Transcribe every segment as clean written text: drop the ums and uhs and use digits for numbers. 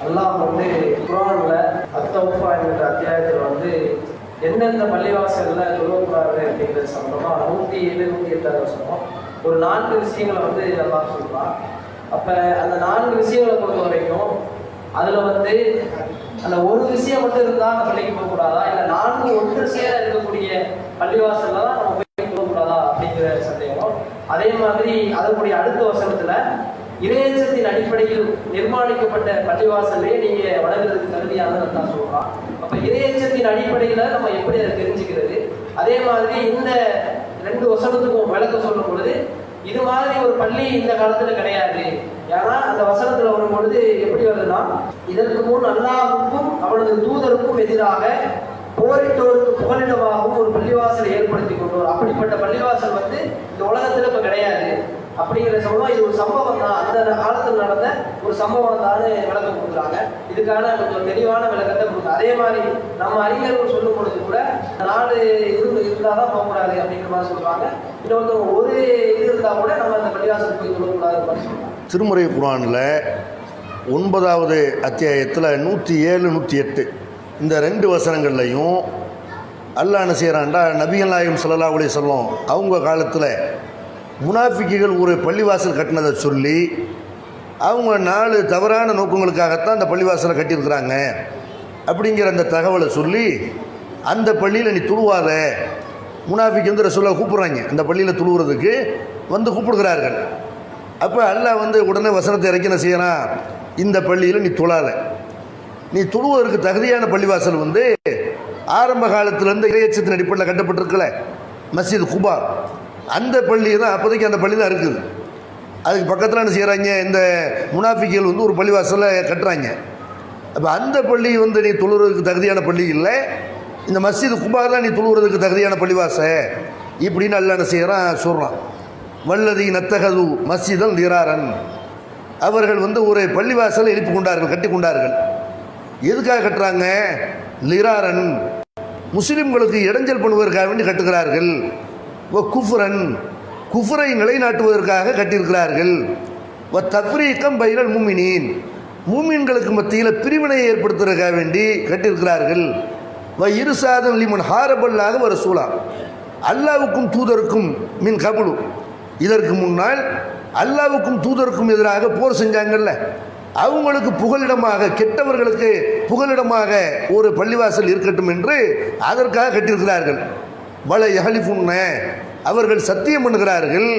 அல்லாஹ் வந்து குர்ஆன்ல அத்தௌஃபா என்ற அத்தியாயத்தில் எந்தெந்த பள்ளிவாசல்ல தொழுவக்கூடாது அப்படிங்கிற சம்பந்தமாக 107, 108 வசனம் ஒரு 4 விஷயங்களை அல்லாஹ் சொல்றான். அப்போ அந்த 4 விஷயங்களை பொறுத்த வரைக்கும் அதில் அந்த ஒரு விஷயம் மட்டும் இருந்தால் அந்த பள்ளிக்கு போகக்கூடாதா, இல்லை 4 ஒன்று சேர இருக்கக்கூடிய பள்ளிவாசல்ல தான் நம்ம போய் போகக்கூடாதா அப்படிங்கிற சந்தேகம். அதே மாதிரி அதற்குரிய அடுத்த வசனத்தில் இறையச்சத்தின் அடிப்படையில் நிர்மாணிக்கப்பட்ட பள்ளிவாசலே நீங்க வணங்குறதுக்கு தகுதியானது தான் சொல்றான். அப்ப இறையச்சத்தின் அடிப்படையில நம்ம எப்படி அதை தெரிஞ்சுக்கிறது? அதே மாதிரி இந்த 2 வசனத்துக்கும் விளக்கம் சொல்லும் பொழுது இது மாதிரி ஒரு பள்ளி இந்த காலத்துல கிடையாது. ஏன்னா அந்த வசனத்துல வரும் பொழுது எப்படி வருதுன்னா, இதற்கு முன் அல்லாஹ்வுக்கும் அவனது தூதருக்கும் எதிராக போரிட்டோருக்கு புகலிடமாகவும் ஒரு பள்ளிவாசலை ஏற்படுத்தி கொண்டோர். அப்படிப்பட்ட பள்ளிவாசல் இந்த உலகத்துல இப்ப கிடையாது அப்படிங்கிற சொல்லுவோம். இது ஒரு சம்பவம் தான், அந்த காலத்தில் நடந்த ஒரு சம்பவம் தான் விளக்கம் கொடுக்குறாங்க. இதுக்கான கொஞ்சம் தெளிவான விளக்கத்தை கொடுக்குறாங்க. அதே மாதிரி நம்ம அறிஞர்கள் சொல்லும் பொழுது கூட 4 இருந்தால் தான் போகக்கூடாது அப்படிங்கிற மாதிரி சொல்றாங்க. இன்னொருத்தவங்க ஒரு இது இருந்தால் கூட நம்ம அந்த பள்ளிவாசல் போய் சொல்லக்கூடாது மாதிரி சொல்றாங்க. திருமுறை குர்ஆனில் 9வது அத்தியாயத்தில் 107, 108 இந்த 2 வசனங்கள்லையும் அல்லாஹ் என்ன செய்கிறான்டா, நபிகள் நாயகம் ஸல்லல்லாஹு அலைஹி வஸல்லம் அவங்க காலத்தில் முனாஃபிக்குகள் ஒரு பள்ளிவாசல் கட்டினதை சொல்லி அவங்க 4 தவறான நோக்கங்களுக்காகத்தான் அந்த பள்ளிவாசலை கட்டியிருக்கிறாங்க அப்படிங்கிற அந்த தகவலை சொல்லி அந்த பள்ளியில் நீ துழுவாத, முனாஃபிக்கு ரசூலுல்லாஹ் கூப்பிட்றாங்க அந்த பள்ளியில் துழுவுறதுக்கு கூப்பிடுகிறார்கள். அப்போ அல்லாஹ் உடனே வசனத்தை இறக்கி என்ன செய்யறான், இந்த பள்ளியில் நீ துழாத, நீ துழுவதற்கு தகுதியான பள்ளிவாசல் ஆரம்ப காலத்திலேருந்து இறையச்சத்தின் அடிப்படையில் கட்டப்பட்டிருக்கல மஸ்ஜித் குபா, அந்த பள்ளி தான் அப்போதைக்கு அந்த பள்ளி தான் இருக்குது. அதுக்கு பக்கத்தில் என்ன செய்கிறாங்க, இந்த முனாஃபிக்குகள் ஒரு பள்ளிவாசலை கட்டுறாங்க. அப்போ அந்த பள்ளி நீ தொழுறதுக்கு தகுதியான பள்ளி இல்லை, இந்த மஸ்ஜித் குபா தான் நீ தொழுறதுக்கு தகுதியான பள்ளிவாசல் இப்படின்னு அல்லாஹ் என்ன செய்கிறான் சொல்கிறான். வல்லதி நத்தகது மஸ்ஜிதன் லிராரன், அவர்கள் ஒரு பள்ளிவாசலை எழுப்பி கொண்டார்கள், கட்டி கொண்டார்கள். எதுக்காக கட்டுறாங்க? லிராரன், முஸ்லிம்களுக்கு இடைஞ்சல் பண்ணுவதற்காக வேண்டி கட்டுகிறார்கள். குஃப்ரன், குஃப்ரை நிலைநாட்டுவதற்காக கட்டியிருக்கிறார்கள். தஃப்ரீகம் பைனல் முஃமினீன், மூமின்களுக்கு மத்தியில் பிரிவினையை ஏற்படுத்துவதற்காக வேண்டி கட்டியிருக்கிறார்கள். இர்சாதன் லிமன் ஹாரபல்லாக வர சூழா, அல்லாவுக்கும் தூதருக்கும் மின் கபுலு, இதற்கு முன்னால் அல்லாவுக்கும் தூதருக்கும் எதிராக போர் செஞ்சாங்கல்ல, அவங்களுக்கு புகலிடமாக, கெட்டவர்களுக்கு புகலிடமாக ஒரு பள்ளிவாசல் இருக்கட்டும் என்று அதற்காக கட்டியிருக்கிறார்கள். வல யஹலிஃபுன்ன, அவர்கள் சத்தியம் பண்ணுகிறார்கள்.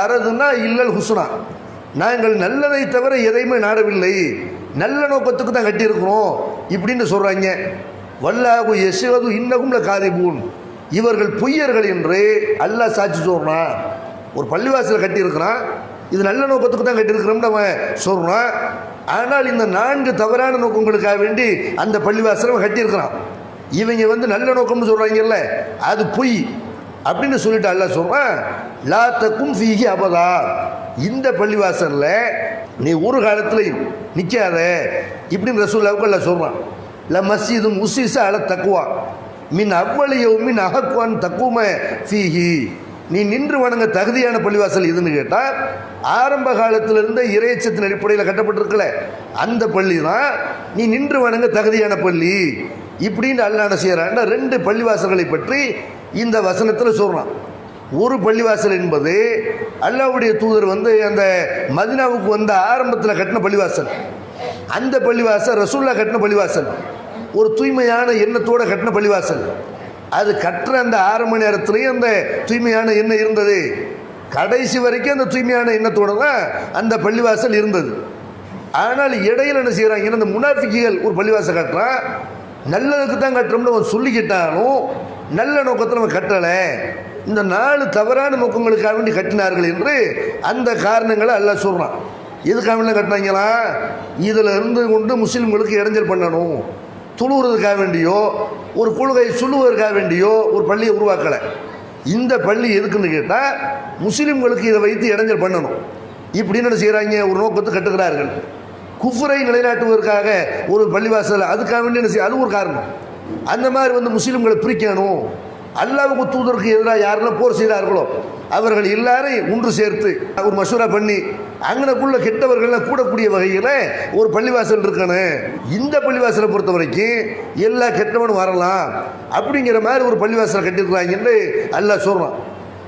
அரதுனா இல்லல் ஹுஸ்னா, நாங்கள் நல்லதை தவிர எதையுமே நாடவில்லை, நல்ல நோக்கத்துக்கு தான் கட்டியிருக்கிறோம் இப்படின்னு சொல்கிறாங்க. வல்லாஹு யஷ்ஹது இன்னகும் லகாதிபூன், இவர்கள் பொய்யர்கள் என்று அல்லாஹ் சாட்சி சொல்கிறான். ஒரு பள்ளிவாசல் கட்டியிருக்கிறான், இது நல்ல நோக்கத்துக்கு தான் கட்டியிருக்கிறோம்னு அவன் சொல்கிறான். ஆனால் இந்த 4 தவறான நோக்கங்களுக்காக வேண்டி அந்த பள்ளிவாசலை கட்டியிருக்கிறான். இவங்க நல்ல நோக்கம்னு சொல்கிறாங்கல்ல, அது பொய் அப்படின்னு சொல்லிட்டு அல்லாஹ் சொல்கிறான். லா தக்கும் ஃபீஹி அபதா, இந்த பள்ளிவாசலில் நீ ஒரு காலத்துலையும் நிற்காத இப்படின்னு ரசூலுல்லாஹ் அல்லாஹ் சொல்கிறான். ல மஸ்ஜிதும் உஸ்ஸிஸ அல தக்வா மின் அவ்வளி யௌமின் அஹக்வான் தக்கும ஃபீஹி, நீ நின்று வணங்க தகுதியான பள்ளிவாசல் எதுன்னு கேட்டால் ஆரம்ப காலத்திலிருந்து இறையச்சத்தின் அடிப்படையில் கட்டப்பட்டிருக்கல அந்த பள்ளி தான் நீ நின்று வணங்க தகுதியான பள்ளி இப்படின்னு அல்லாஹ் என்ன செய்யறான்னா 2 பள்ளிவாசல்களை பற்றி இந்த வசனத்தில் சொல்கிறான். ஒரு பள்ளிவாசல் என்பது அல்லாஹ்வுடைய தூதர் அந்த மதீனாவுக்கு ஆரம்பத்தில் கட்டின பள்ளிவாசல். அந்த பள்ளிவாசல் ரசூலுல்லாஹ் கட்டின பள்ளிவாசல், ஒரு தூய்மையான எண்ணத்தோடு கட்டின பள்ளிவாசல். அது கட்டுற அந்த 6 மணி நேரத்துலேயும் அந்த தூய்மையான எண்ணம் இருந்தது. கடைசி வரைக்கும் அந்த தூய்மையான எண்ணத்தோடு தான் அந்த பள்ளிவாசல் இருந்தது. ஆனால் இடையில் என்ன செய்கிறாங்க, இந்த முனாஃபிக்குகள் ஒரு பள்ளிவாசல் கட்டுறான், நல்லதுக்கு தான் கட்டுறோம்னு அவன் சொல்லிக்கிட்டாலும் நல்ல நோக்கத்தில் அவன் கட்டலை, இந்த 4 தவறான நோக்கங்களுக்காக வேண்டி கட்டினார்கள் என்று அந்த காரணங்களை அல்லாஹ் சொல்கிறான். எதுக்காக வேண்டி கட்டினாங்களா, இதில் இருந்து கொண்டு முஸ்லீம்களுக்கு இடைஞ்சல் பண்ணணும், துழுவுறதுக்காக வேண்டியோ ஒரு கொள்கையை சொல்லுவதற்காக வேண்டியோ ஒரு பள்ளியை உருவாக்கலை. இந்த பள்ளி எதுக்குன்னு கேட்டால் முஸ்லீம்களுக்கு இதை வைத்து இடைஞ்சல் பண்ணணும் இப்படின்னு என்ன செய்கிறாங்க, ஒரு நோக்கத்தை கட்டுகிறார்கள். குஃப்ரை நிலைநாட்டுவதற்காக ஒரு பள்ளிவாசல், அதுக்காக வேண்டி என்ன செய்ய, அது ஒரு காரணம். அந்த மாதிரி முஸ்லீம்களை பிரிக்கணும், அல்லாஹ்வுக்கு தூதருக்கு எதிராக யாரெல்லாம் போர் செய்தார்களோ அவர்கள் எல்லாரையும் ஒன்று சேர்த்து ஒரு மசூரா பண்ணி அங்கனக்குள்ள கெட்டவர்கள்லாம் கூடக்கூடிய வகையில் ஒரு பள்ளிவாசல் இருக்கணும். இந்த பள்ளிவாசலை பொறுத்த வரைக்கும் எல்லா கெட்டவனும் வரலாம் அப்படிங்கிற மாதிரி ஒரு பள்ளிவாசலை கட்டியிருக்கிறாங்கன்னு அல்லாஹ் சொல்கிறான்.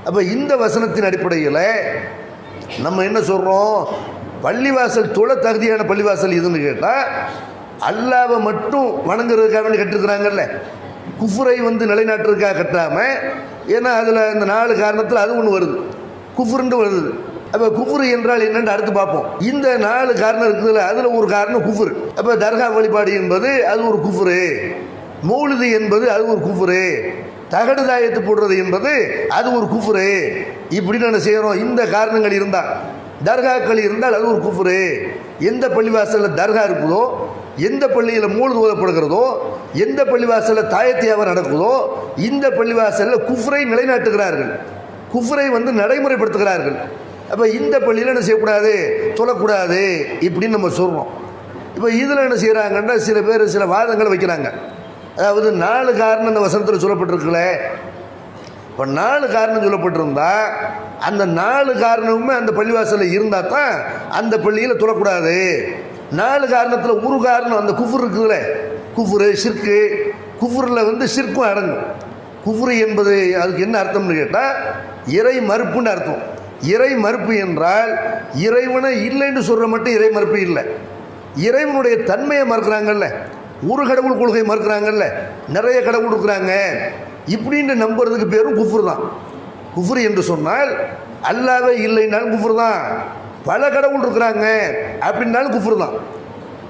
அப்போ இந்த வசனத்தின் அடிப்படையில் நம்ம என்ன சொல்கிறோம், பள்ளிவாசல் தொழ தகுதியான பள்ளிவாசல் இதுன்னு கேட்டால் அல்லாவை மட்டும் வணங்குறதுக்காக வேண்டி கட்டிருக்கிறாங்கல்ல, குஃபுரை நிலைநாட்டுறதுக்காக கட்டாமல். ஏன்னா அதில் இந்த 4 காரணத்தில் அது ஒன்று வருது, குஃபுருன்னு வருது. அப்போ குஃபுரு என்றால் என்னென்னு அடுத்து பார்ப்போம். இந்த 4 காரணம் இருக்குதுல்ல, அதில் ஒரு காரணம் குஃபுரு. அப்போ தர்கா வழிபாடு என்பது அது ஒரு குஃபுரு, மௌலிது என்பது அது ஒரு குஃபுரு, தகடு தாயத்து போடுறது என்பது அது ஒரு குஃபுரு. இப்படி நான் செய்கிறோம். இந்த காரணங்கள் இருந்தால், தர்காக்கள் இருந்தால் அது ஒரு குஃபுரு. எந்த பள்ளிவாசலில் தர்கா இருக்குதோ, எந்த பள்ளியில் மூழ்கு ஓதப்படுகிறதோ, எந்த பள்ளிவாசலில் தாயத்தியாவை நடக்குதோ, இந்த பள்ளிவாசலில் குஃப்ரை நிலைநாட்டுகிறார்கள், குஃப்ரை நடைமுறைப்படுத்துகிறார்கள். அப்போ இந்த பள்ளியில் என்ன செய்யக்கூடாது, தொழக்கூடாது இப்படின்னு நம்ம சொல்கிறோம். இப்போ இதில் என்ன செய்கிறாங்கன்னா சில பேர் சில வாதங்களை வைக்கிறாங்க. அதாவது 4 காரணம் அந்த வசனத்தில் சொல்லப்பட்டிருக்கல. இப்போ 4 காரணம் சொல்லப்பட்டிருந்தா அந்த 4 காரணமுமே அந்த பள்ளிவாசலில் இருந்தால் தான் அந்த பள்ளியில் தொழக்கூடாது. 4 காரணத்தில் ஒரு காரணம் அந்த குஃபுர் இருக்குதுல்ல, குஃபுரு ஷிர்கு, குஃபுரில் ஷிர்கும் அடங்கும். குஃபுரு என்பது அதுக்கு என்ன அர்த்தம்னு கேட்டால் இறை மறுப்புன்னு அர்த்தம். இறை மறுப்பு என்றால் இறைவனை இல்லைன்னு சொல்கிற மட்டும் இறை மறுப்பு இல்லை, இறைவனுடைய தன்மையை மறுக்கிறாங்கல்ல, ஒரு கடவுள் கொள்கை மறுக்கிறாங்கல்ல, நிறைய கடவுள் இருக்கிறாங்க இப்படின்னு நம்புறதுக்கு பேரும் குஃபுர் தான். குஃபுர் என்று சொன்னால் அல்லாவே இல்லைன்னாலும் குஃபுர் தான், பல கடவுள் இருக்கிறாங்க அப்படின்னாலும் குஃபுர் தான்.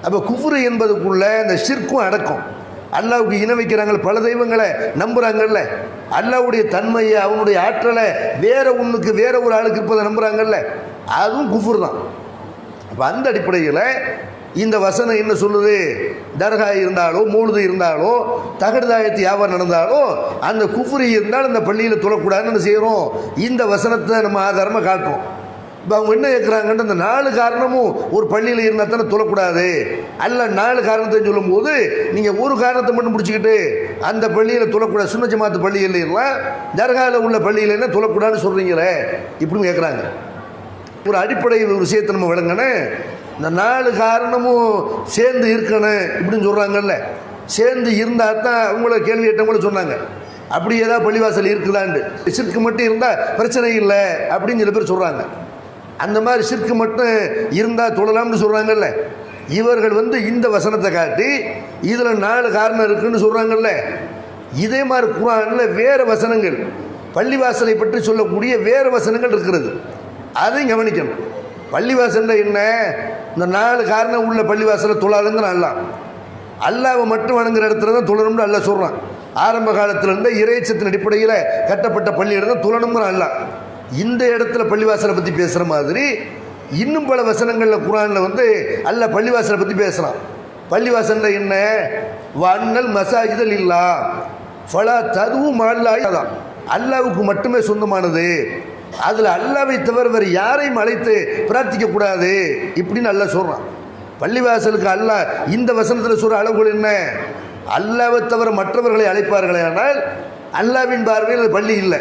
அப்போ குஃபுர் என்பதுக்குள்ள இந்த ஷிர்கும் அடக்கம். அல்லாவுக்கு இணை வைக்கிறாங்க, பல தெய்வங்களை நம்புகிறாங்கல்ல, அல்லாவுடைய தன்மையை அவனுடைய ஆற்றலை வேற ஒன்றுக்கு வேற ஒரு ஆளுக்கு இருப்பதை நம்புகிறாங்கல்ல, அதுவும் குஃபுர் தான். அப்போ அந்த அடிப்படையில் இந்த வசனம் என்ன சொல்லுது, தர்கா இருந்தாலோ மூழுது இருந்தாலோ தகடுதாயத்து வியாபாரம் நடந்தாலோ அந்த குஃபுரி இருந்தால் அந்த பள்ளியில் தொழக்கூடாதுன்னு செய்கிறோம். இந்த வசனத்தை நம்ம ஆதாரமாக காட்டுறோம். இப்போ அவங்க என்ன கேட்குறாங்கன்னு அந்த 4 காரணமும் ஒரு பள்ளியில் இருந்தால் தானே தொழக்கூடாது, அல்ல 4 காரணத்தை சொல்லும்போது நீங்கள் ஒரு காரணத்தை மட்டும் பிடிச்சிக்கிட்டு அந்த பள்ளியில் தொழக்கூடாது, சுன்ன ஜமாத்து பள்ளியில் எல்லாம் தர்காவில் உள்ள பள்ளியில் என்ன தொழக்கூடாதுன்னு சொல்கிறீங்களே இப்படின்னு கேட்குறாங்க. ஒரு அடிப்படை விஷயத்தை நம்ம விளங்கணும். இந்த 4 காரணமும் சேர்ந்து இருக்கணும் இப்படின்னு சொல்கிறாங்கல்ல, சேர்ந்து இருந்தால் தான் அவங்கள கேள்வி கேட்டவங்கள சொன்னாங்க அப்படி ஏதாவது பள்ளிவாசல் இருக்குதான்னு. ஷிர்க்கு மட்டும் இருந்தால் பிரச்சனை இல்லை அப்படின்னு சில பேர் சொல்கிறாங்க. அந்த மாதிரி ஷிர்க்கு மட்டும் இருந்தால் தொழலாம்னு சொல்கிறாங்கல்ல, இவர்கள் இந்த வசனத்தை காட்டி இதில் 4 காரணம் இருக்குன்னு சொல்கிறாங்கல்ல. இதே மாதிரி குர்ஆனில் வேறு வசனங்கள் பள்ளிவாசலை பற்றி சொல்லக்கூடிய வேறு வசனங்கள் இருக்கிறது, அதையும் கவனிக்கணும். பள்ளிவாசலில் என்ன, இந்த 4 காரணம் உள்ள பள்ளிவாசலை தொழாதுங்கிற அல்லாவை மட்டும் வணங்குற இடத்துல தான் தொழணும்னு அல்லாஹ் சொல்கிறான். ஆரம்ப காலத்திலேருந்து இறைச்சத்தின் அடிப்படையில் கட்டப்பட்ட பள்ளியிடம் தான் தொழணுங்கிற அல்லாஹ். இந்த இடத்துல பள்ளிவாசலை பற்றி பேசுகிற மாதிரி இன்னும் பல வசனங்களில் குர்ஆனில் அல்லாஹ் பள்ளிவாசலை பற்றி பேசுகிறான். பள்ளிவாசலில் என்ன, வன்னல் மசாஜிதல் இல்லா ஃபலா ததுவு மஅல்லாஹி தான், அல்லாவுக்கு மட்டுமே சொந்தமானது, அதில் அல்லாவை தவிர வேறு யாரையும் அழைத்து பிரார்த்திக்கக்கூடாது இப்படின்னு அல்லாஹ் சொல்கிறான். பள்ளிவாசலுக்கு அல்லாஹ் இந்த வசனத்தில் சொல்கிற அளவுகள் என்ன, அல்லாவை தவிர மற்றவர்களை அழைப்பார்களே ஆனால் அல்லாவின் பார்வையில் அது பள்ளி இல்லை.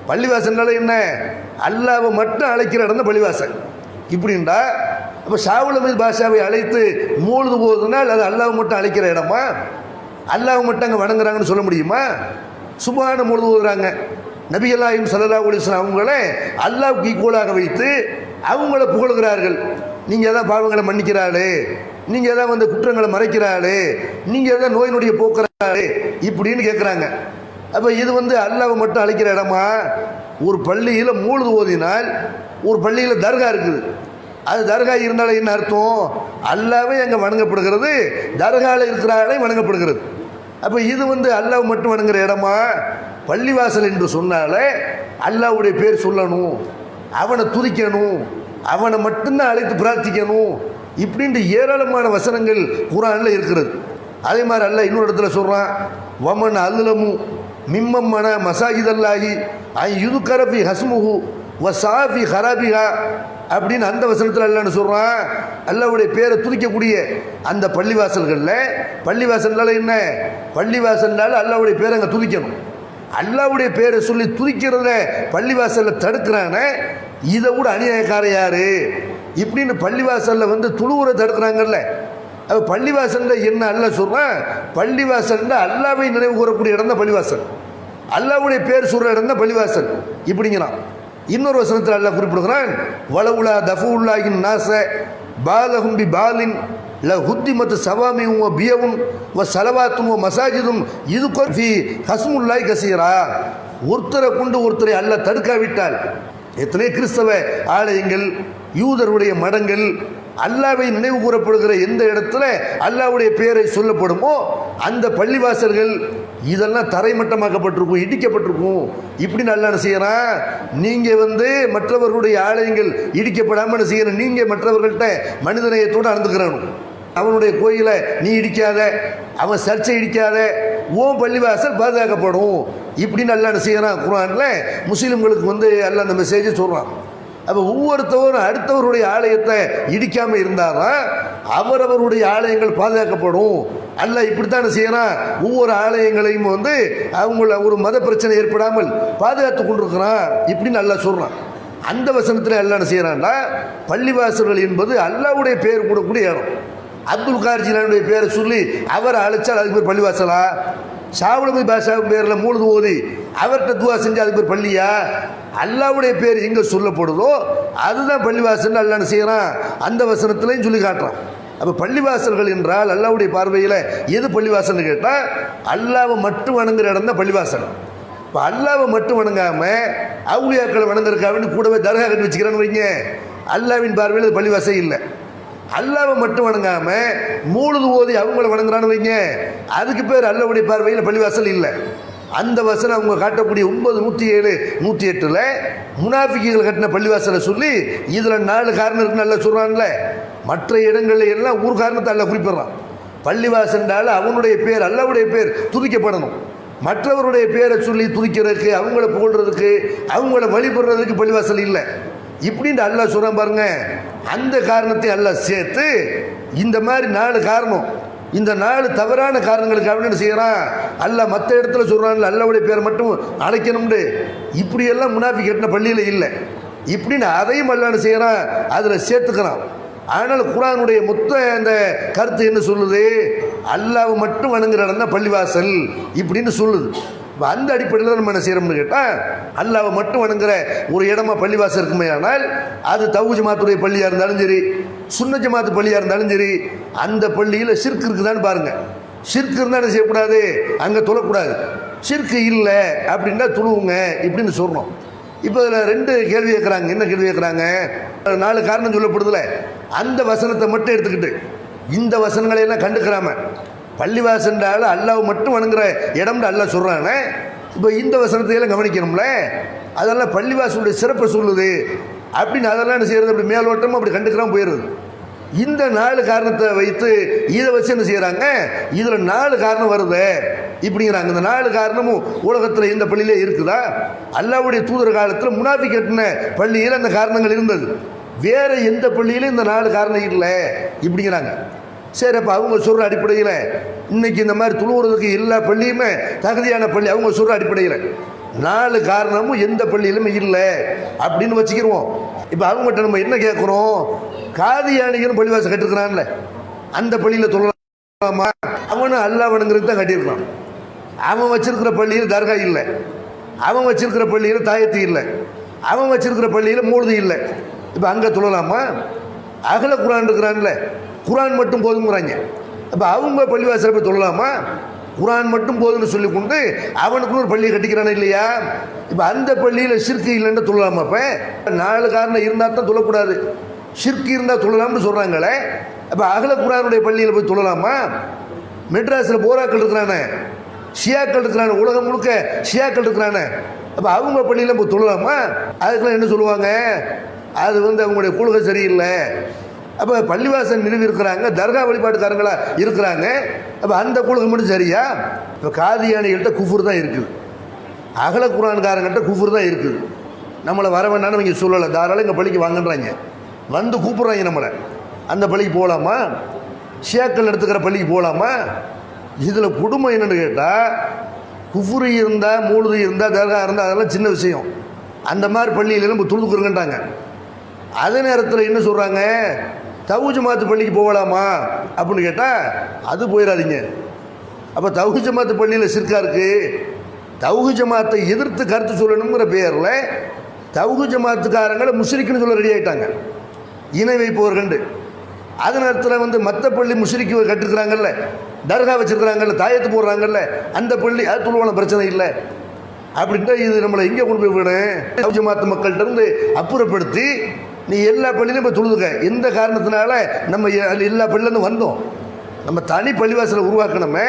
பள்ளிவாசல்னால என்ன, அல்லாவை மட்டும் அழைக்கிற இடம் தான் பள்ளிவாசல். இப்படின்டா அப்போ ஷாவுல் அமீது பாஷாவை அழைத்து மூழ்கு போகுதுனால் அது அல்லாவை மட்டும் அழைக்கிற இடமா, அல்லாவை மட்டும் அங்கே வணங்குறாங்கன்னு சொல்ல முடியுமா? சுப்ஹான மூழ்கு போகுறாங்க. நபிகள் நாயகம் ஸல்லல்லாஹு அலைஹி வஸல்லம் அவங்களே அல்லாஹ்வுக்கு ஈக்குவலாக வைத்து அவங்கள புகழுகிறார்கள். நீங்கள் எதாவது பாவங்களை மன்னிக்கிறாளே, நீங்கள் எதாவது குற்றங்களை மறைக்கிறாளே, நீங்கள் எதாவது நோய் நொடியை போக்குறாளே இப்படின்னு கேட்குறாங்க. அப்போ இது அல்லாவை மட்டும் அழைக்கிற இடமா? ஒரு பள்ளியில் மூழ்கு ஓதினால் ஒரு பள்ளியில் தர்கா இருக்குது, அது தர்கா இருந்தாலும் என்ன அர்த்தம், அல்லாவே அங்கே வணங்கப்படுகிறது, தர்காவில் இருக்கிறாலே வணங்கப்படுகிறது. அப்போ இது அல்லாவை மட்டும் வணங்குற இடமா? பள்ளிவாசல் என்று சொன்னாலே அல்லாவுடைய பேர் சொல்லணும், அவனை துதிக்கணும், அவனை மட்டும்தான் அழைத்து பிரார்த்திக்கணும் இப்படின்ட்டு ஏராளமான வசனங்கள் குர்ஆனில் இருக்கிறது. அதே மாதிரி அல்லாஹ் இன்னொரு இடத்துல சொல்கிறான், வமன் அல்லமு மிம்மம்மன மசாஜிதல்லாஹி ஐ யுதுகரபி ஹஸ்முஹு வ சாஃபி ஹராபிஹா அப்படின்னு அந்த வசனத்தில் அல்லாஹ்னு சொல்கிறான். அல்லாஹ்வுடைய பேரை துதிக்கக்கூடிய அந்த பள்ளிவாசல்களில், பள்ளிவாசல்னால என்ன, பள்ளிவாசல்னால அல்லாஹ்வுடைய பேரை அங்கே துதிக்கணும், அல்லாவுடைய பேரை சொல்லி துதிக்கிறத பள்ளிவாசலில் தடுக்கிறானே, இதை விட அநியாயக்காரன் யாரு? இப்படின்னு பள்ளிவாசலில் வந்து துளுவுரை தடுக்கிறாங்கல்ல. அது பள்ளிவாசலில் என்ன அல்ல சொல்கிறான்? பள்ளிவாசலில் அல்லாவை நினைவு கூறக்கூடிய இடம் தான் பள்ளிவாசல், அல்லாவுடைய பேர் சொல்கிற இடம் தான் பள்ளிவாசல் இப்படிங்கிறான். இன்னொரு வசனத்தில் அல்லாஹ் குறிப்பிடுகிறான், வலவுலா தஃபுல்லாஹின் நாஸ பாலஹும் பி பாலின் ல ஹுத்திமத் சவாமியும் வ பியவும் வ சலவாத்தும் வ மசாஜிதும் இதுகர் ஃபி ஹஸ்முல்லாஹி கஸீரா. ஒருத்தரை கொண்டு ஒருத்தரை அல்லாஹ் தடுக்காவிட்டால், எத்தனை கிறிஸ்தவ ஆலயங்கள், யூதருடைய மடங்கள், அல்லாவை நினைவு கூறப்படுகிற எந்த இடத்துல அல்லாவுடைய பேரை சொல்லப்படுமோ அந்த பள்ளிவாசல்கள் இதெல்லாம் தரைமட்டமாக்கப்பட்டிருக்கும், இடிக்கப்பட்டிருக்கும். இப்படி நல்லா என்ன செய்யறான்? நீங்கள் வந்து மற்றவர்களுடைய ஆலயங்கள் இடிக்கப்படாமல் செய்யணும். நீங்கள் மற்றவர்கள்ட்ட மனிதநேயத்தோடு நடந்துக்கிறணும். அவனுடைய கோயிலை நீ இடிக்காத, அவன் சர்ச்சை இடிக்காத, ஓம் பள்ளிவாசல் பாதுகாக்கப்படும். இப்படி நல்லா என்ன செய்யறான்? குர்ஆன்ல முஸ்லீம்களுக்கு வந்து அல்லாஹ் அந்த மெசேஜை சொல்கிறான். அப்போ ஒவ்வொருத்தவரும் அடுத்தவருடைய ஆலயத்தை இடிக்காமல் இருந்தாதான் அவரவருடைய ஆலயங்கள் பாதுகாக்கப்படும். அல்லாஹ் இப்படித்தான் செய்யறான். ஒவ்வொரு ஆலயங்களையும் வந்து அவங்கள ஒரு மத பிரச்சனை ஏற்படாமல் பாதுகாத்து கொண்டிருக்கிறான். இப்படின்னு அல்லாஹ் சொல்கிறான். அந்த வசனத்தில் அல்லாஹ் என்ன செய்யறான்டா, பள்ளிவாசல்கள் என்பது அல்லாஹ்வுடைய பேர் கூடக்கூடிய இடம். அப்துல் கார் ஜிலானுடைய பேரை சொல்லி அவரை அழைச்சால் அதுக்கு பேர் பள்ளிவாசலா? ஷாவுலமி பாஷாவின் பேரில் மூழுது ஓதி அவர்கிட்ட துவா செஞ்சு அதுக்கு பேர் பள்ளியா? அல்லாவுடைய பேர் எங்கே சொல்லப்படுதோ அதுதான் பள்ளிவாசல். அல்லாஹ் செய்யறான் அந்த வசனத்திலையும் சொல்லி காட்டுறான். அப்போ பள்ளிவாசல்கள் என்றால் அல்லாவுடைய பார்வையில் எது பள்ளிவாசல்னு கேட்டால் அல்லாவை மட்டும் வணங்குற இடம் தான் பள்ளிவாசல். இப்போ அல்லாவை மட்டும் வணங்காமல் அவுலியாக்களை வணங்குறதுக்காக கூடவே தர்கா கட்டி வச்சுக்கிறான்னு வைங்க, அல்லாவின் பார்வையில் அது பள்ளிவாசல் இல்லை. அல்லாவை மட்டும் வணங்காம மூழுது ஓதி அவங்கள வணங்குறான்னு வைங்க, அதுக்கு பேர் அல்லாவுடைய பார்வையில் பள்ளிவாசல் இல்லை. அந்த வசனம் அவங்க காட்டக்கூடிய 9, 107, 108 முனாஃபிக்குகள் கட்டின பள்ளிவாசலை சொல்லி இதில் 4 காரணம் இருக்குன்னு நல்லா சொல்கிறான்ல. மற்ற இடங்களில் எல்லாம் ஊர் காரணத்தை அல்ல குறிப்பிட்றான். பள்ளிவாசல்னால அவனுடைய பேர், அல்லாவுடைய பேர் துதிக்கப்படணும். மற்றவருடைய பேரை சொல்லி துதிக்கிறதுக்கு, அவங்கள புகழ்றதுக்கு, அவங்கள வழிபடுறதுக்கு பள்ளிவாசல் இல்லை. இப்படின்னு அல்லாஹ் சொல்கிறான் பாருங்க. அந்த காரணத்தை அல்லாஹ் சேர்த்து இந்த மாதிரி 4 காரணம், இந்த 4 தவறான காரணங்களுக்காக என்ன செய்யறான்? அல்லாஹ் மற்ற இடத்துல சொல்றான்ல அல்லாவுடைய பேர் மட்டும் அழைக்கணும்னு, இப்படியெல்லாம் முனாஃபிக் கட்டின பள்ளியில் இல்லை. இப்படின்னு அதையும் அல்லாஹ் என்ன செய்யறான்? அதில் சேர்த்துக்கிறான். ஆனால் குர்ஆனுடைய மொத்த அந்த கருத்து என்ன சொல்லுது? அல்லாஹ்வை மட்டும் வணங்குற இடம் தான் பள்ளிவாசல் இப்படின்னு சொல்லுது. இப்போ அந்த அடிப்படையில் நம்ம என்ன செய்யறோம்னு கேட்டால், அல்லாஹ்வை மட்டும் வணங்குற ஒரு இடமா பள்ளிவாசல் இருக்குமே, ஆனால் அது தவ்ஹீத் ஜமாத்துடைய பள்ளியாக இருந்தாலும் சரி, சுன்ன ஜமாத்து பள்ளியாக இருந்தாலும் சரி, அந்த பள்ளியில் ஷிர்க் இருக்குதான்னு பாருங்க. ஷிர்க் இருந்தால் என்ன செய்யக்கூடாது? அங்கே தொழக்கூடாது. ஷிர்க் இல்லை அப்படின்னா தொழுவுங்க இப்படின்னு சொல்கிறோம். இப்போ இதில் 2 கேள்வி கேட்குறாங்க. என்ன கேள்வி கேட்குறாங்க? 4 காரணம் சொல்லப்படுதுல, அந்த வசனத்தை மட்டும் எடுத்துக்கிட்டு இந்த வசனங்களையெல்லாம் கண்டுக்கிறாம பள்ளிவாசன்றால அல்லாஹ் மட்டும் வணங்குற இடம்னு அல்லாஹ் சொல்கிறானே, இப்போ இந்த வசனத்தையெல்லாம் கவனிக்கணும்ல. அதெல்லாம் பள்ளிவாசலுடைய சிறப்பை சொல்லுது அப்படின்னு அதெல்லாம் என்ன செய்யறது? அப்படி மேலோட்டமாக அப்படி கண்டுக்கிறாம போயிடுது. இந்த 4 காரணத்தை வைத்து இதை வச்சு என்ன செய்கிறாங்க? இதில் 4 காரணம் வருது இப்படிங்கிறாங்க. இந்த 4 காரணமும் உலகத்தில் இந்த பள்ளியிலே இருக்குதா? அல்லாஹ்வுடைய தூதர் காலத்தில் முனாஃபிக் கட்டின பள்ளியில் அந்த காரணங்கள் இருந்தது. வேறு எந்த பள்ளியிலும் இந்த 4 காரணம் இல்லை இப்படிங்கிறாங்க. சரி, அப்போ அவங்க சொல்கிற அடிப்படையில் இன்னைக்கு இந்த மாதிரி துளுவுறதுக்கு எல்லா பள்ளியுமே தகுதியான பள்ளி அவங்க சொல்கிற அடிப்படையில் 4 காரணமும் எந்த பள்ளியிலுமே இல்லை அப்படின்னு வச்சுக்கிடுவோம். இப்போ அவங்ககிட்ட நம்ம என்ன கேட்குறோம்? காதியானிகளும் பள்ளிவாசல் கட்டிருக்கிறான்ல, அந்த பள்ளியில் தொழலாமா? அவனும் அல்லாஹ் வணங்குறதுக்கு தான் கட்டியிருக்கான். அவன் வச்சிருக்கிற பள்ளியில் தர்கா இல்லை, அவன் வச்சிருக்கிற பள்ளியில் தாயத்து இல்லை, அவன் வச்சிருக்கிற பள்ளியில் மூழ்தி இல்லை. இப்போ அங்கே தொழலாமா? அகல குர்ஆன் இருக்கிறான்ல, குர்ஆன் மட்டும் போதுங்கிறாங்க. அப்போ அவங்க பள்ளிவாசல் போய் தொழலாமா? குர்ஆன் மட்டும் போதும்னு சொல்லி கொண்டு அவனுக்குன்னு ஒரு பள்ளியை கட்டிக்கிறானே இல்லையா? இப்போ அந்த பள்ளியில் ஷிர்க் இல்லைன்னு தொழலாமா? இப்போ 4 காரணம் இருந்தால் தான் தொழக்கூடாது, ஷிர்க் இருந்தால் தொழலாம்னு சொல்கிறாங்களே. அப்போ அகல குர்ஆனுடைய பள்ளியில் போய் தொழலாமா? மெட்ராஸில் போராக்கள் இருக்கிறானே, ஷியாக்கள் இருக்கிறானே, உலகம் முழுக்க ஷியாக்கள் இருக்கிறானே, அப்போ அவங்க பள்ளியில் போய் தொழலாமா? அதுக்கெல்லாம் என்ன சொல்லுவாங்க? அது அவங்களுடைய கொள்கை சரியில்லை. அப்போ பள்ளிவாசல் நிறுவி இருக்கிறாங்க, தர்கா வழிபாட்டுக்காரங்களா இருக்கிறாங்க. அப்போ அந்த கொள்கை மட்டும் சரியா? இப்போ காதியானிகள்கிட்ட குஃபுர் தான் இருக்குது, அகல குர்ஆன்காரங்கிட்ட குஃபுர் தான் இருக்குது. நம்மளை வர வேண்டாம்னு அவங்க சொல்லலை, தாராளம் எங்கள் பள்ளிக்கு வாங்கன்றாங்க, வந்து கூப்பிட்றாங்க நம்மளை. அந்த பள்ளிக்கு போகலாமா? ஷியாக்கள் எடுத்துக்கிற பள்ளிக்கு போகலாமா? இதில் குடும்பம் என்னென்னு கேட்டால், குஃபுரு இருந்தால் மூழுது இருந்தால் தர்கா இருந்தால் அதெல்லாம் சின்ன விஷயம். அந்த மாதிரி பள்ளியில் நம்ம தொழுதுக்குறங்கன்றாங்க. அதே நேரத்தில் என்ன சொல்கிறாங்க, தவ்ஹீத் ஜமாத்து பள்ளிக்கு போகலாமா அப்படின்னு கேட்டால் அது போயிடாதீங்க. அப்போ தவ்ஹீத் ஜமாத்து பள்ளியில் சிற்கா இருக்குது. தவ்ஹீத் ஜமாத்தை எதிர்த்து கருத்து சொல்லணுங்கிற பேரில் தவ்ஹீத் ஜமாத்துக்காரங்களை முஷ்ரிக்குன்னு சொல்ல ரெடி ஆகிட்டாங்க, இணை வைப்பவர்கள். அதே நேரத்தில் மற்ற பள்ளி முஷ்ரிக்கு கட்டுக்கிறாங்கல்ல, தர்கா வச்சுருக்கிறாங்கல்ல, தாயத்து போடுறாங்கல்ல, அந்த பள்ளி அது தொழுவான பிரச்சனை இல்லை அப்படின்ட்டு இது நம்மளை எங்கே கொண்டு போய் விடணும், தவ்ஹீத் ஜமாத்து மக்கள்கிட்ட இருந்து அப்புறப்படுத்தி நீ எல்லா பள்ளியிலும் இப்போ தொழுதுக்க. எந்த காரணத்தினால நம்ம எல்லா பள்ளியிலேருந்து வந்தோம், நம்ம தனி பள்ளிவாசலை உருவாக்கணுமே.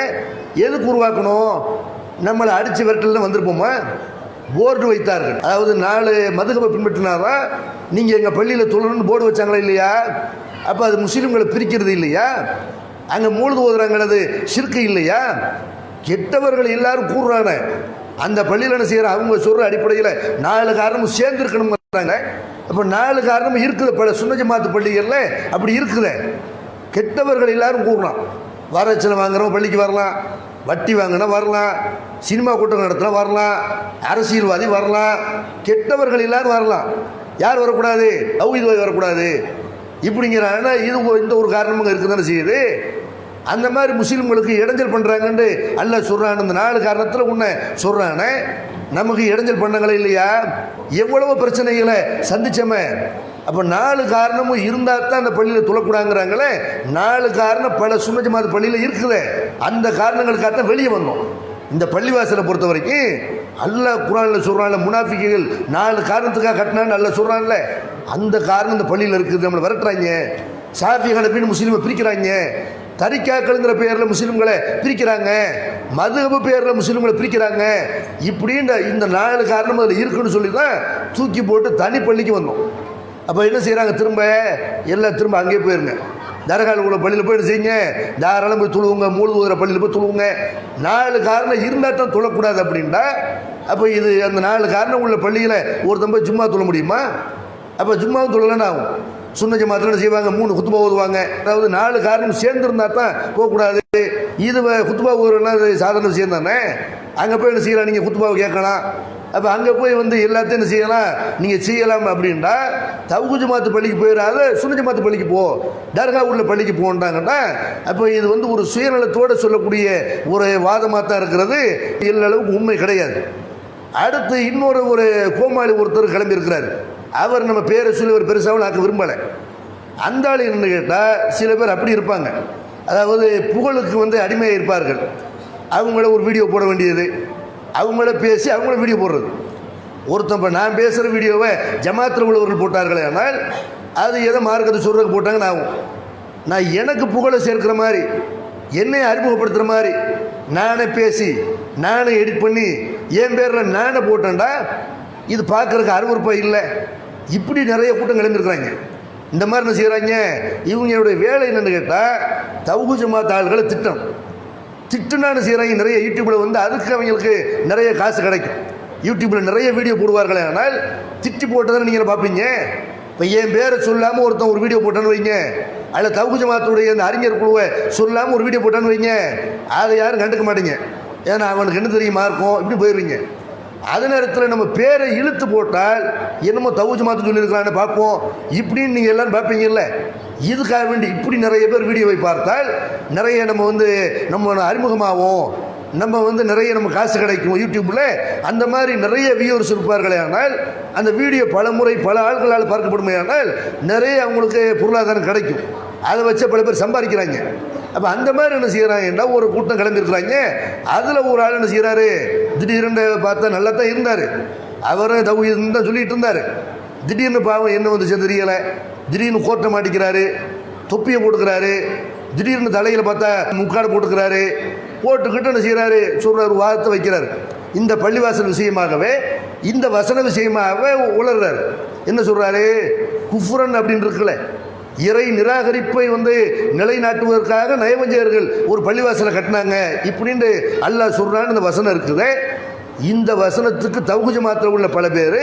எதுக்கு உருவாக்கணும், நம்மளை அடித்து விரட்டலாம் வந்திருப்போமா. போர்டு வைத்தார்கள், அதாவது 4 மதுகபை பின்பற்றினாதான் நீங்கள் எங்கள் பள்ளியில் தொழணும்னு போர்டு வச்சாங்களா இல்லையா. அப்போ அது முஸ்லீம்களை பிரிக்கிறது இல்லையா, அங்கே மூழ்கு ஓதுறாங்கிறது ஷிர்க்கு இல்லையா. கெட்டவர்கள் எல்லாரும் கூறுறாங்க, அந்த பள்ளியில் என்ன செய்கிற அவங்க சொல்கிற அடிப்படையில் 4 காரணமும் சேர்ந்துருக்கணுங்கிறாங்க. அப்போ 4 காரணமும் இருக்குது, பல சுன்னத் ஜமாத்து பள்ளிகளில் அப்படி இருக்குது. கெட்டவர்கள் எல்லாரும் கூறலாம், வரட்சணை வாங்குறவங்க பள்ளிக்கு வரலாம், வட்டி வாங்கினா வரலாம், சினிமா கூட்டம் நடத்தினா வரலாம், அரசியல்வாதி வரலாம், கெட்டவர்கள் எல்லாரும் வரலாம். யார் வரக்கூடாது, தவ்ஹீத் வரக்கூடாது இப்படிங்கிறாங்கன்னா இது இந்த ஒரு காரணமாக இருக்குதானே செய்யுது. அந்த மாதிரி முஸ்லீம்களுக்கு இடைஞ்சல் பண்ணுறாங்கன்னு அல்லாஹ் சொல்கிறான். இந்த 4 காரணத்தில் உன்னை சொல்கிறானே, நமக்கு இடைஞ்சல் பண்ணங்களே இல்லையா, எவ்வளவோ பிரச்சனைகளை சந்திச்சோமே. அப்போ 4 காரணமும் இருந்தால் தான் அந்த பள்ளியில் தொழக்கூடாங்கிறாங்களே. 4 காரணம் பல சுன்னத் ஜமாத் பள்ளியில் இருக்குது. அந்த காரணங்களுக்காகத்தான் வெளியே வந்தோம். இந்த பள்ளிவாசலை பொறுத்த வரைக்கும் அல்லாஹ் குர்ஆனில் சொல்கிறான்ல, முனாஃபிக்குகள் 4 காரணத்துக்காக கட்டினான்னு அல்லாஹ் சொல்கிறான்ல, அந்த காரணம் இந்த பள்ளியில் இருக்குது. நம்மளை விரட்டுறாங்க, ஷாஃபி ஹனஃபின்னு முஸ்லீமை பிரிக்கிறாங்க, தரிக்காக்களுங்கிற பேரில் முஸ்லீம்களை பிரிக்கிறாங்க, மதுஹப் பேரில் முஸ்லீம்களை பிரிக்கிறாங்க. இப்படின்னு இந்த 4 காரணம் அதில் இருக்குன்னு சொல்லி தான் தூக்கி போட்டு தனி பள்ளிக்கு வந்தோம். அப்போ என்ன செய்கிறாங்க, திரும்ப அங்கேயே போயிருங்க, தர்காவில் உள்ள பள்ளியில் போய் என்ன செய்யுங்க, தாராளம் போய் தொழுவுங்க, மூழ்கு ஊதுற பள்ளியில் போய் தொழுவுங்க. 4 காரணம் இருந்தால் தான் தொழக்கூடாது அப்படின்ட்டா, அப்போ இது அந்த 4 காரணம் உள்ள பள்ளியில் ஒருத்தன் போய் ஜும்மா தொழ முடியுமா. அப்போ ஜும்மாவும் தொழலன்னு ஆகும். சுன்னத் ஜமாத்தில் என்ன செய்வாங்க, 3 குத்துபா ஓதுவாங்க. அதாவது 4 காரணம் சேர்ந்துருந்தா தான் போகக்கூடாது. இது குத்துபா ஓதுறதுனா சாதாரண விஷயம் தானே. அங்கே போய் என்ன செய்யலாம், நீங்கள் குத்துபாவை கேட்கலாம். அப்போ அங்கே போய் எல்லாத்தையும் என்ன செய்யலாம், நீங்கள் செய்யலாம். அப்படின்ட்டா தவ்ஹீத் ஜமாத்து பள்ளிக்கு போயிடாத, சுன்னத் ஜமாத்து பள்ளிக்கு போ, தர்கா உள்ள பள்ளிக்கு போன்றாங்கன்னா, அப்போ இது ஒரு சுயநலத்தோடு சொல்லக்கூடிய ஒரு வாதமாக தான் இருக்கிறது. எல்லா அளவுக்கு உண்மை கிடையாது. அடுத்து இன்னொரு கோமாளி ஒருத்தர் கிளம்பியிருக்கிறார். அவர் நம்ம பேரை சொல்லி ஒரு பெருசாகவும் ஆக்க விரும்பலை. அந்த ஆள் என்னன்னு கேட்டால், சில பேர் அப்படி இருப்பாங்க, அதாவது புகழுக்கு அடிமையாக இருப்பார்கள். அவங்கள ஒரு வீடியோ போட வேண்டியது, அவங்கள பேசி அவங்கள வீடியோ போடுறது. ஒருத்தன் இப்போ நான் பேசுகிற வீடியோவை ஜமாத்தில் உள்ளவர்கள் போட்டார்களே, ஆனால் அது ஏதோ மார்க்கத்தை சொல்கிறதுக்கு போட்டாங்கன்னு ஆகும். நான் எனக்கு புகழை சேர்க்கிற மாதிரி, என்னை அறிமுகப்படுத்துகிற மாதிரி நானே பேசி நானே எடிட் பண்ணி என் பேரில் நானே போட்டேன்டா, இது பார்க்குறதுக்கு அருவருப்பாக இல்லை. இப்படி நிறைய கூட்டம் கிளம்பியிருக்கிறாங்க. இந்த மாதிரி என்ன செய்கிறாங்க, இவங்களுடைய வேலை என்னென்னு கேட்டால், தவ்ஹீத் ஜமாத் ஆள்களை திட்டுனான்னு செய்கிறாங்க. நிறைய யூடியூப்பில் அதுக்கு அவங்களுக்கு நிறைய காசு கிடைக்கும். யூடியூப்பில் நிறைய வீடியோ போடுவார்களே, ஆனால் திட்டி போட்டதானே நீங்கள் பார்ப்பீங்க. இப்போ என் பேரை சொல்லாமல் ஒருத்தன் ஒரு வீடியோ போட்டான்னு வைங்க, அதில் தவ்ஹீத் ஜமாத்துடைய அந்த அறிஞர் குழுவை சொல்லாமல் ஒரு வீடியோ போட்டான்னு வைங்க, அதை யாரும் கண்டுக்க மாட்டீங்க. ஏன்னா அவனுக்கு என்ன தெரியுமா இருக்கும், இப்படி போயிடுவீங்க. அதே நேரத்தில் நம்ம பேரை இழுத்து போட்டால் என்னமோ தவ்ஹீத் ஜமாத்து சொல்லியிருக்கிறான்னு பார்ப்போம், இப்படின்னு நீங்கள் எல்லோரும் பார்ப்பீங்கல்ல. இதுக்காக வேண்டி இப்படி நிறைய பேர் வீடியோவை பார்த்தால் நிறைய நம்ம அறிமுகமாகும், நம்ம நிறைய நம்ம காசு கிடைக்கும் யூடியூப்பில். அந்த மாதிரி நிறைய வியூவர்ஸ் இருப்பார்களே, ஆனால் அந்த வீடியோ பல முறை பல ஆட்களால் பார்க்கப்படுமே, ஆனால் நிறைய அவங்களுக்கு பொருளாதாரம் கிடைக்கும். அதை வச்சு பல பேர் சம்பாதிக்கிறாங்க. அப்போ அந்த மாதிரி என்ன செய்கிறாங்கன்னா, ஒரு கூட்டம் கிளம்பியிருக்கிறாங்க. அதில் ஒரு ஆள் என்ன செய்கிறாரு, திடீர்னு பார்த்தா நல்லா தான் இருந்தார், அவரும் தவ்ஹீத் தான் சொல்லிகிட்டு இருந்தார். திடீர்னு பாவம் என்ன வந்துச்சு தெரியலை, திடீர்னு கோட்டை மாட்டிக்கிறாரு, தொப்பியை போட்டுக்கிறாரு, திடீர்னு தலையில் பார்த்தா முக்காடு போட்டுக்கிறாரு, போட்டுக்கிட்டு என்ன செய்கிறாரு, சொல்கிறார், வாதத்தை வைக்கிறார். இந்த பள்ளிவாசல் விஷயமாகவே, இந்த வசன விஷயமாகவே உளர்றாரு. என்ன சொல்கிறாரு, குஃப்ரன் அப்படின்னு இருக்குல்ல, இறை நிராகரிப்பை நிலைநாட்டுவதற்காக நயவஞ்சகர்கள் ஒரு பள்ளிவாசலை கட்டினாங்க இப்படின்னு அல்லாஹ் சொல்கிறான்னு இந்த வசனம் இருக்குது. இந்த வசனத்துக்கு தவ்ஹீத் ஜமாத்தில் உள்ள பல பேர்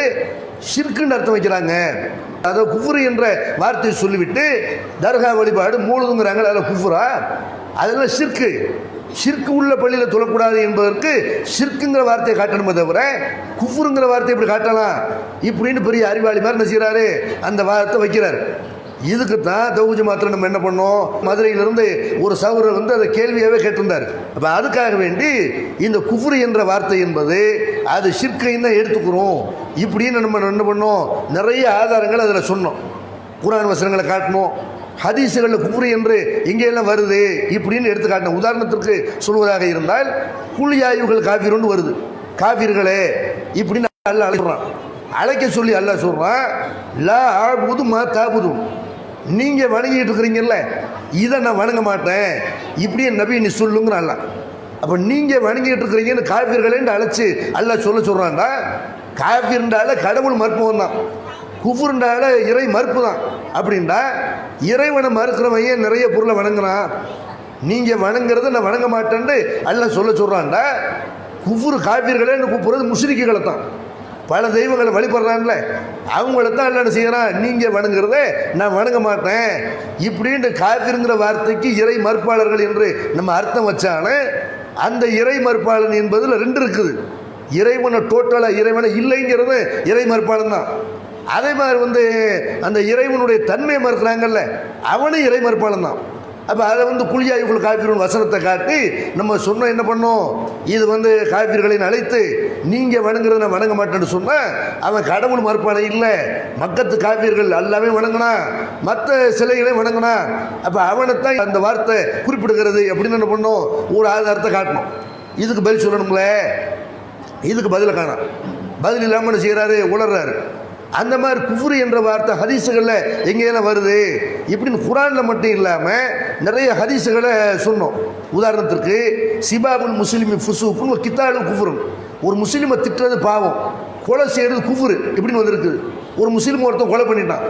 ஷிர்க்குன்னு அர்த்தம் வைக்கிறாங்க. அதை குஃப்ரு என்ற வார்த்தையை சொல்லிவிட்டு தர்கா வழிபாடு மூழுதுங்கிறாங்க. அதில் குஃப்ரா அதெல்லாம் ஷிர்க்கு உள்ள பள்ளியில் தொழக்கூடாது என்பதற்கு ஷிர்க்குங்கிற வார்த்தையை காட்டணுமே தவிர குஃபுருங்கிற வார்த்தை இப்படி காட்டலாம் இப்படின்னு பெரிய அறிவாளி மாதிரி என்ன செய்கிறாரு, அந்த வார்த்தை வைக்கிறார். இதுக்கு தான் தௌஹீத் ஜமாத்தில் நம்ம என்ன பண்ணோம், மதுரையிலிருந்து ஒரு சகோதரர் வந்து அதை கேள்வியாகவே கேட்டிருந்தார். அப்போ அதுக்காக வேண்டி இந்த குஃப்ரு என்ற வார்த்தை என்பது அது ஷிர்க்கையும் தான் எடுத்துக்கிறோம் இப்படின்னு நம்ம என்ன பண்ணோம், நிறைய ஆதாரங்கள் அதில் சொன்னோம், குர்ஆன் வசனங்களை காட்டணும், ஹதீஸுகளில் குஃப்ரு என்று எங்கெல்லாம் வருது இப்படின்னு எடுத்து காட்டணும். உதாரணத்திற்கு சொல்வதாக இருந்தால் குலியாயுகள் காஃபிருன்னு வருது, காஃபிர்களே இப்படின்னு அல்லாஹ் அழைக்கிறான். அழைக்க சொல்லி அல்லாஹ் சொல்கிறான், லா ஆபுது மா தாபுதும், நீங்கள் வணங்கிட்டு இருக்கிறீங்கல்ல இதை நான் வணங்க மாட்டேன் இப்படியே நபி நீ சொல்லுங்கிற அல்லாஹ். அப்போ நீங்கள் வணங்கிட்டு இருக்கிறீங்கன்னு காஃபிர்களேன்னு அழைச்சி அல்லாஹ் சொல்கிறான்டா. காஃபிர்ன்றால கடவுள் மறுப்பவன் தான், குஃபுர்ன்றால இறை மறுப்பு தான். அப்படின்டா இறைவனை மறுக்கிறவன் நிறைய பொருளை வணங்குறான், நீங்கள் வணங்குறத நான் வணங்க மாட்டேன்னு அல்லாஹ் சொல்கிறான்டா. குஃபுர் காஃபிர்களேன்னு கூப்பிடுறது முஸ்ரிக்குகளை தான், பல தெய்வங்களை வழிபடுறான்ல அவங்கள தான் எல்லாம் என்ன செய்யறான், நீங்கள் வணங்குறத நான் வணங்க மாட்டேன் இப்படின்னு காஃபிருங்கிற வார்த்தைக்கு இறை மறுப்பாளர்கள் என்று நம்ம அர்த்தம் வச்சாலே அந்த இறை மறுப்பாளன் என்பதில் ரெண்டு இருக்குது. இறைவனை டோட்டலாக இறைவனை இல்லைங்கிறது இறை மறுப்பாளன் தான். அதே மாதிரி வந்து அந்த இறைவனுடைய தன்மையை மறுக்கிறாங்கல்ல அவனும் இறை மறுப்பாளன் தான். அப்போ அதை வந்து குலியாயுக்குள் காஃபிரின் வசனத்தை காட்டி நம்ம சொன்னோம் என்ன பண்ணோம், இது வந்து காஃபிர்களின் அழைத்து நீங்கள் வணங்குறத நான் வணங்க மாட்டேன்னு சொன்னால் அவன் கடவுள் மறுப்பாளை இல்லை, மக்கத்து காஃபிர்கள் எல்லாமே வணங்கினா மற்ற சிலைகளையும் வணங்கினா அப்போ அவனைத்தான் அந்த வார்த்தை குறிப்பிடுகிறது அப்படின்னு என்ன பண்ணோம், ஒரு ஆதாரத்தை காட்டணும். இதுக்கு பதில் சொல்லணும்ல, இதுக்கு பதிலை காணோம், பதில் இல்லாமல் என்ன செய்கிறாரு, உளர்றாரு. அந்த மாதிரி குஃப்ரு என்ற வார்த்தை ஹதீஸுகளில் எங்கேயெல்லாம் வருது இப்படின்னு குர்ஆனில் மட்டும் இல்லாமல் நிறைய ஹதீஸுகளை சொன்னோம். உதாரணத்திற்கு சிபாபுல் முஸ்லிமி ஃபுசூக்குன்னு ஒரு கித்தாலு குஃப்ரு, ஒரு முஸ்லீமை திட்டுறது பாவம், கொலை செய்கிறது குஃப்ரு இப்படின்னு வந்திருக்குது. ஒரு முஸ்லீம் ஒருத்தன் கொலை பண்ணிட்டான்,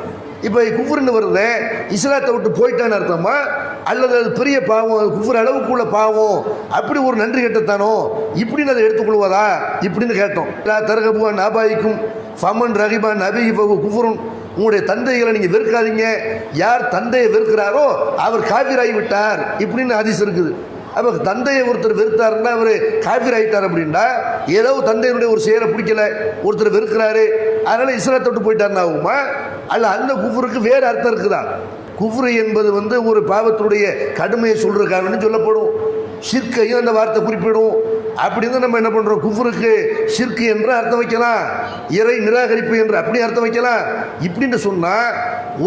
இப்போ குஃப்ருன்னு வருது, இஸ்லாத்தை விட்டு போயிட்டான்னு அர்த்தமா அல்லது அது பெரிய பாவம் குஃப்ரு அளவுக்குள்ள பாவம் அப்படி ஒரு நன்றி கெட்டத்தானோ இப்படின்னு அதை எடுத்துக்கொள்வதா இப்படின்னு கேட்டோம். தரகபுவா நாபாய்க்கும் ஃபமன் ரஹிபான் நபி குஃப்ருன், உங்களுடைய தந்தைகளை நீங்கள் வெறுக்காதீங்க, யார் தந்தையை வெறுக்கிறாரோ அவர் காஃபிராகி விட்டார் இப்படின்னு ஹதீஸ் இருக்குது. அப்போ தந்தையை ஒருத்தர் வெறுத்தாருன்னா அவர் காஃபிர் ஆகிட்டார் அப்படின்னா ஏதோ தந்தையினுடைய ஒரு செயலை பிடிக்கல ஒருத்தர் வெறுக்கிறாரு அதனால் இஸ்லாத்தை விட்டு போயிட்டாருன்னா ஆகுமா, அல்ல அந்த குஃப்ருக்கு வேறு அர்த்தம் இருக்குதா? குஃப்ரு என்பது வந்து ஒரு பாவத்துடைய கடுமையை சொல்றதுக்காகன்னு சொல்லப்படும், ஷிர்க்கையும் அந்த வார்த்தை குறிப்பிடும். அப்படின்னு நம்ம என்ன பண்ணுறோம், குஃப்ருக்கு ஷிர்க்கு என்று அர்த்தம் வைக்கலாம், இறை நிராகரிப்பு என்று அப்படி அர்த்தம் வைக்கலாம். இப்படின்னு சொன்னால்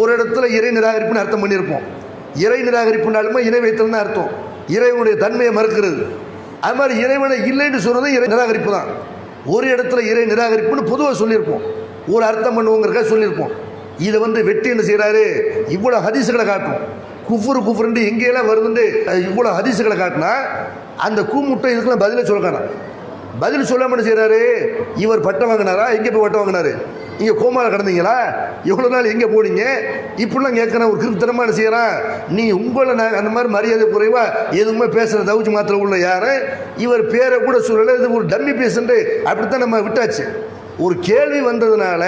ஒரு இடத்துல இறை நிராகரிப்புன்னு அர்த்தம் பண்ணியிருப்போம், இறை நிராகரிப்புனாலுமே இணை வைத்தல்னு அர்த்தம், இறைவனுடைய தன்மையை மறுக்கிறது. அது மாதிரி இறைவனை இல்லைன்னு சொல்றது இறை நிராகரிப்பு தான். ஒரு இடத்துல இறை நிராகரிப்புன்னு பொதுவாக சொல்லியிருப்போம், ஒரு அர்த்தம் பண்ணுவோங்கிறக்காக சொல்லியிருப்போம். இதை வந்து வெட்டி என்ன செய்கிறாரு, இவ்வளோ ஹதீஸுகளை காட்டும், குஃப்ரு எங்கேயெல்லாம் வருதுன்னு இவ்வளோ ஹதீஸுகளை காட்டினா அந்த கூமுட்டை இதுக்கெல்லாம் பதிலே சொல்லக்கானா, பதில் சொல்லாமல் என்ன செய்கிறாரு, இவர் பட்டம் வாங்கினாரா, எங்கே போய் பட்டம் வாங்கினாரு, இங்கே கோமாவில் கிடந்தீங்களா, எவ்வளோ நாள் எங்கே போனீங்க இப்படிலாம் கேட்குறேன். ஒரு கிருத்தனமாக என்ன செய்கிறான், நீ உங்களை நான் அந்த மாதிரி மரியாதை குறைவாக எதுவுமே பேசுகிற தௌஹீத் ஜமாத்தில் உள்ள யார், இவர் பேரை கூட சொல்லலை, இது ஒரு டம்மி பேசுன்ட்டு அப்படித்தான் நம்ம விட்டாச்சு. ஒரு கேள்வி வந்ததுனால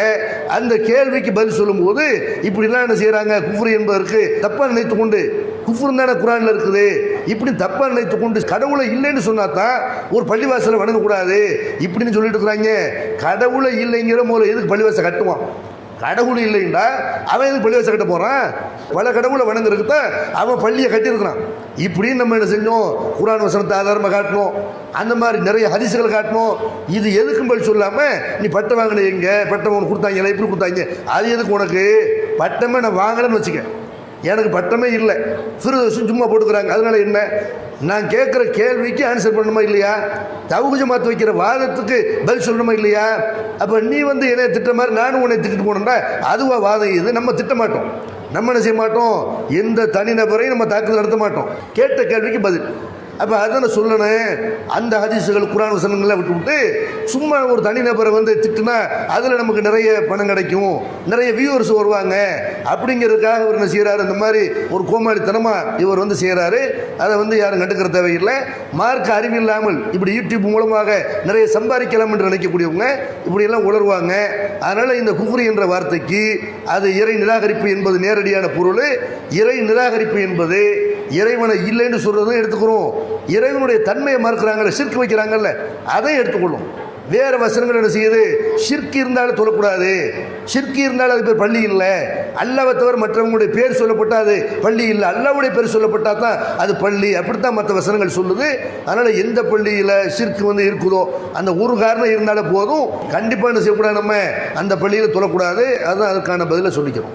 அந்த கேள்விக்கு பதில் சொல்லும்போது இப்படிலாம் என்ன செய்கிறாங்க, குஃப்ரு என்பதற்கு தப்பாக நினைத்து கொண்டு குஃப்ரு தானே குர்ஆனில் இருக்குது இப்படி தப்பாக நினைத்து கொண்டு கடவுளை இல்லைன்னு சொன்னா தான் ஒரு பள்ளிவாசலை வணங்கக்கூடாது இப்படின்னு சொல்லிட்டு இருக்கிறாங்க. கடவுளை இல்லைங்கிற மூலம் எதுக்கு பள்ளிவாசல் கட்டுவான், கடவுள் இல்லைண்டா அவன் எதுக்கு பள்ளிவாசல் கட்ட போகிறான், பல கடவுளை வணங்குறதுக்கு தான் அவன் பள்ளியை கட்டியிருக்கிறான். இப்படின்னு நம்ம என்ன செஞ்சோம், குர்ஆன் வசனத்தை ஆதாரமாக காட்டணும், அந்த மாதிரி நிறைய ஹதீஸுகளை காட்டணும். இது எதுக்கும் பதில் சொல்லாமல் நீ பட்டம் வாங்கின எங்க, பட்டம் உனக்கு கொடுத்தாங்க எப்படி கொடுத்தாங்க, அது எதுக்கு உனக்கு, பட்டமே நான் வாங்கலைன்னு வச்சுக்க, எனக்கு பட்டமே இல்லை, ஃபிர்தௌஸ் சும்மா போட்டுக்கிறாங்க, அதனால என்ன, நான் கேட்குற கேள்விக்கு ஆன்சர் பண்ணணுமா இல்லையா, தௌஹீத் ஜமாத் வைக்கிற வாதத்துக்கு பதில் சொல்லணுமா இல்லையா. அப்போ நீ வந்து என்னை திட்ட மாதிரி நானும் உன்னை திட்டிட்டு போனோம்னா அதுவா வாதம், இது நம்ம திட்ட மாட்டோம், நம்ம என்ன செய்ய மாட்டோம், எந்த தனிநபரையும் நம்ம தாக்குதல் நடத்த மாட்டோம், கேட்ட கேள்விக்கு பதில். அப்போ அதான சொல்லணும், அந்த ஹதீஸுகள் குர்ஆன் வசனங்கள்லாம் விட்டு சும்மா ஒரு தனிநபரை வந்து திட்டுனா அதில் நமக்கு நிறைய பணம் கிடைக்கும், நிறைய வியூவர்ஸ் வருவாங்க அப்படிங்கிறதுக்காக இவர் என்ன செய்கிறாரு, இந்த மாதிரி ஒரு கோமாளித்தனமாக இவர் வந்து செய்கிறாரு. அதை வந்து யாரும் கண்டுக்கிற தேவையில்லை. மார்க்க அறிவு இல்லாமல் இப்படி யூடியூப் மூலமாக நிறைய சம்பாதிக்கலாம் என்று நினைக்கக்கூடியவங்க இப்படியெல்லாம் உணர்வாங்க. அதனால் இந்த குஃப்ரு என்ற வார்த்தைக்கு அது இறை நிராகரிப்பு என்பது நேரடியான பொருள். இறை நிராகரிப்பு என்பது இறைவனை இல்லைன்னு சொல்கிறதும் எடுத்துக்கிறோம். இறைவனுடைய தன்மையை மறுக்கிறாங்கல்ல, ஷிர்க் வைக்கிறாங்கல்ல, அதை எடுத்துக்கொள்ளும். வேறு வசனங்கள் என்ன செய்யுது, ஷிர்க் இருந்தாலும் சொல்லக்கூடாது, ஷிர்க் இருந்தாலும் அது பேர் பள்ளி இல்லை, அல்லாஹ்வை தவிர மற்றவங்களுடைய பேர் சொல்லப்பட்டால் அது பள்ளி இல்லை, அல்லாஹ்வுடைய பேர் சொல்லப்பட்டால் தான் அது பள்ளி, அப்படித்தான் மற்ற வசனங்கள் சொல்லுது. அதனால் எந்த பள்ளியில் ஷிர்க் இருக்குதோ அந்த ஒரு காரணம் இருந்தாலும் போதும், கண்டிப்பாக என்ன செய்யக்கூடாது, நம்ம அந்த பள்ளியில் தொழக்கூடாது. அதுதான் அதுக்கான பதிலை சொல்லிக்கிறோம்.